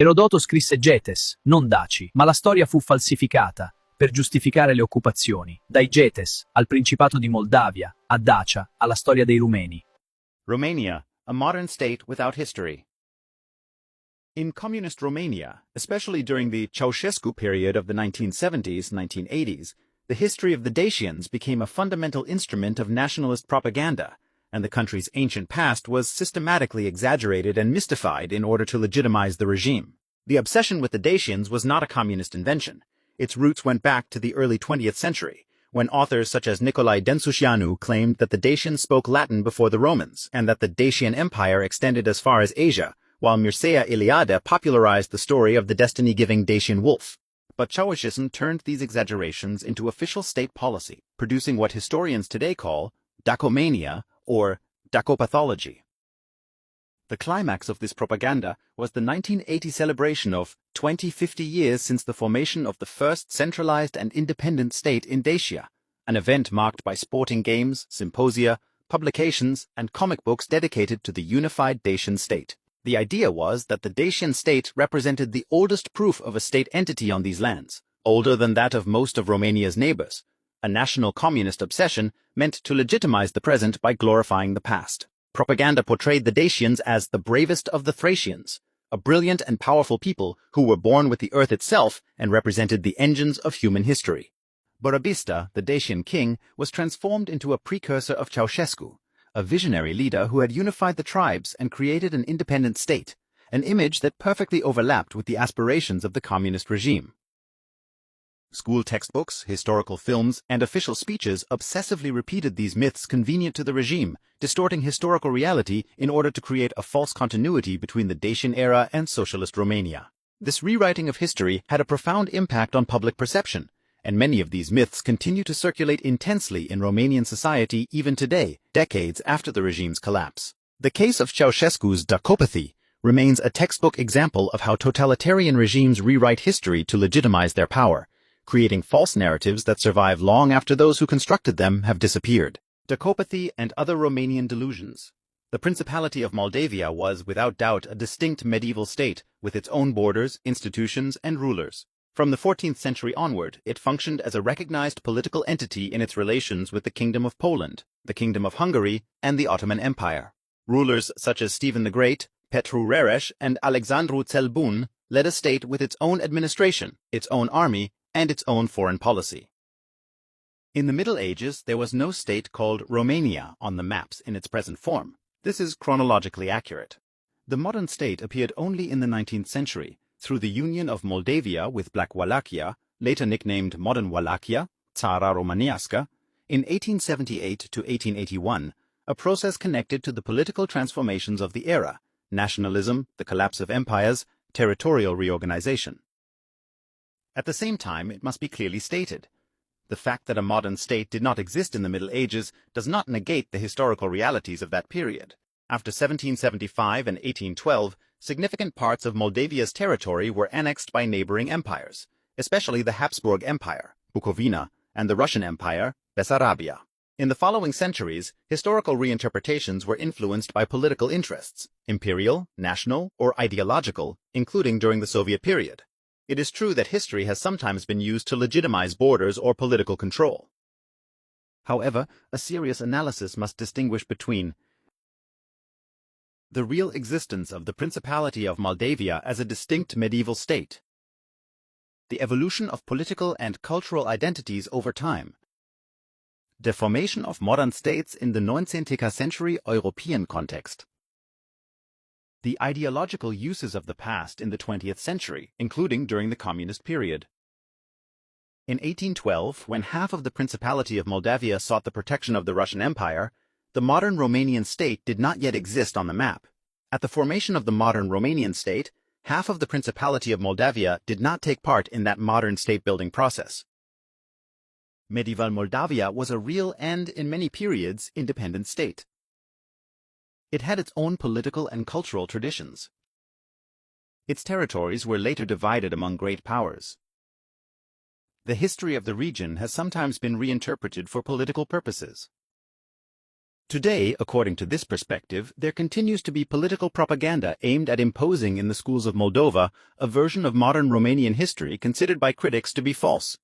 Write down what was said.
Erodoto scrisse Getes, non Daci, ma la storia fu falsificata per giustificare le occupazioni, dai Getes al Principato di Moldavia, a Dacia, alla storia dei Rumeni. Romania, a modern state without history. In communist Romania, especially during the Ceausescu period of the 1970s, 1980s, the history of the Dacians became a fundamental instrument of nationalist propaganda, and the country's ancient past was systematically exaggerated and mystified in order to legitimize the regime. The obsession with the Dacians was not a communist invention. Its roots went back to the early 20th century, when authors such as Nicolae Densușianu claimed that the Dacians spoke Latin before the Romans, and that the Dacian Empire extended as far as Asia, while Mircea Eliade popularized the story of the destiny-giving Dacian wolf. But Ceausescu turned these exaggerations into official state policy, producing what historians today call Dacomania or Dacopathology. The climax of this propaganda was the 1980 celebration of 50 years since the formation of the first centralized and independent state in Dacia, an event marked by sporting games, symposia, publications, and comic books dedicated to the unified Dacian state. The idea was that the Dacian state represented the oldest proof of a state entity on these lands, older than that of most of Romania's neighbors. A national communist obsession meant to legitimize the present by glorifying the past. Propaganda portrayed the Dacians as the bravest of the Thracians, a brilliant and powerful people who were born with the earth itself and represented the engines of human history. Borabista, the Dacian king, was transformed into a precursor of Ceausescu, a visionary leader who had unified the tribes and created an independent state, an image that perfectly overlapped with the aspirations of the communist regime. School textbooks, historical films, and official speeches obsessively repeated these myths convenient to the regime, distorting historical reality in order to create a false continuity between the Dacian era and socialist Romania. This rewriting of history had a profound impact on public perception, and many of these myths continue to circulate intensely in Romanian society even today, decades after the regime's collapse. The case of Ceausescu's Dacopathy remains a textbook example of how totalitarian regimes rewrite history to legitimize their power, creating false narratives that survive long after those who constructed them have disappeared. Dacopathy and other Romanian delusions. The Principality of Moldavia was, without doubt, a distinct medieval state with its own borders, institutions, and rulers. From the 14th century onward, it functioned as a recognized political entity in its relations with the Kingdom of Poland, the Kingdom of Hungary, and the Ottoman Empire. Rulers such as Stephen the Great, Petru Rereș, and Alexandru cel Bun led a state with its own administration, its own army, and its own foreign policy. In the Middle Ages, there was no state called Romania on the maps in its present form. This is chronologically accurate. The modern state appeared only in the 19th century, through the union of Moldavia with Black Wallachia, later nicknamed Modern Wallachia, Țara Românească, in 1878 to 1881, a process connected to the political transformations of the era, nationalism, the collapse of empires, territorial reorganization. At the same time, it must be clearly stated, the fact that a modern state did not exist in the Middle Ages does not negate the historical realities of that period. After 1775 and 1812, significant parts of Moldavia's territory were annexed by neighboring empires, especially the Habsburg Empire, Bukovina, and the Russian Empire, Bessarabia. In the following centuries, historical reinterpretations were influenced by political interests, imperial, national, or ideological, including during the Soviet period. It is true that history has sometimes been used to legitimize borders or political control. However, a serious analysis must distinguish between the real existence of the Principality of Moldavia as a distinct medieval state, the evolution of political and cultural identities over time, the formation of modern states in the 19th century European context, the ideological uses of the past in the 20th century, including during the communist period. In 1812, when half of the Principality of Moldavia sought the protection of the Russian Empire, the modern Romanian state did not yet exist on the map. At the formation of the modern Romanian state, half of the Principality of Moldavia did not take part in that modern state-building process. Medieval Moldavia was a real and, in many periods, independent state. It had its own political and cultural traditions. Its territories were later divided among great powers. The history of the region has sometimes been reinterpreted for political purposes. Today, according to this perspective, there continues to be political propaganda aimed at imposing in the schools of Moldova a version of modern Romanian history considered by critics to be false.